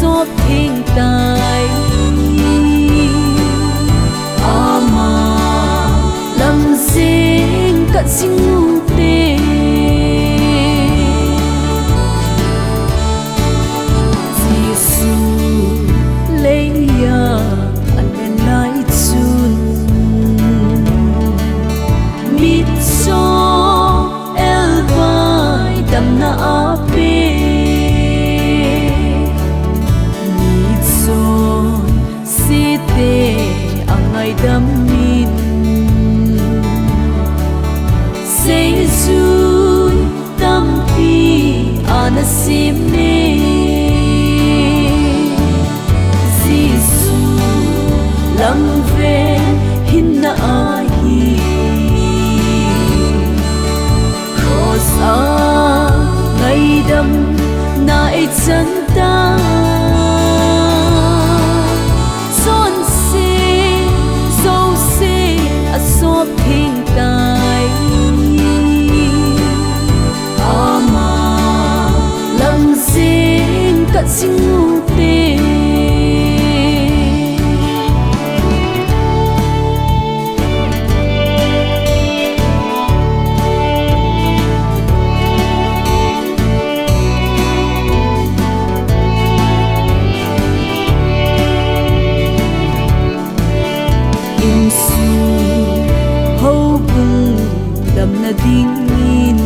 xóp thiên tài mà lâm dinh cận sinh ngu tê Giêsu lấy anh lên lại chun mít cho el vai đầm na ape mít cho si te angai đam min Giêsu tâm pi anasim ne Giêsu lăng về hin na ai cross a ngày đâm nai chân ta son se dâu se a xóp thiên tài mà lâm dinh cận sinh ngu tê hầu bung đầm na ding in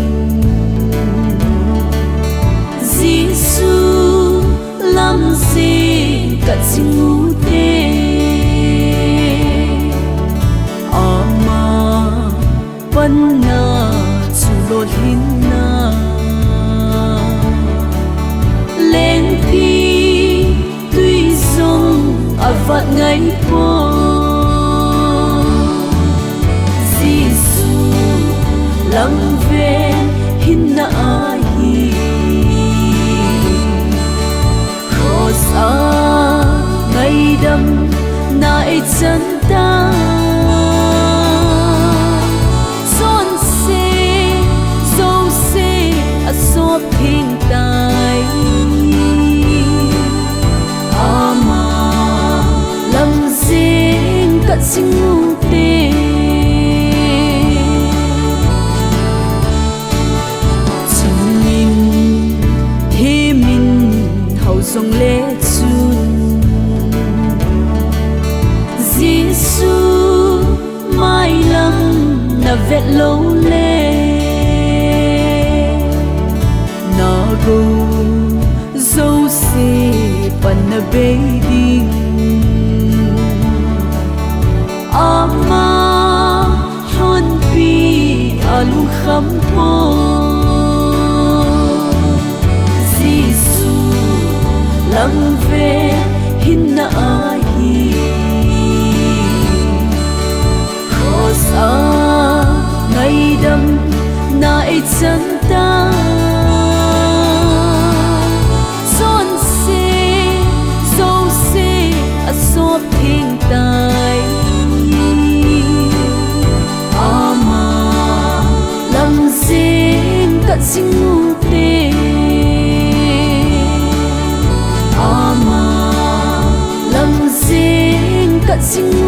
Giêsu lâm dinh cận sinh ngu tê mà vẫn na chu lo hin na lên khi tuy dung ở vạn ngày qua lăng về hin na ai cross a ngày đâm nai chân ta son se dâu se a xóp thiên tài mà lâm dinh cận sinh ngu tê dòng lệ chun Giêsu mai lăng na vẹn lâu lê na go dâu se pan na bê đinh mà hôn pi alu khăm po lăng về hin na ai cross a ngày đâm nai chân ta son se dâu se a xóp thiên tài mà lâm dinh cận sinh ngu tê mà lâm dinh cận sinh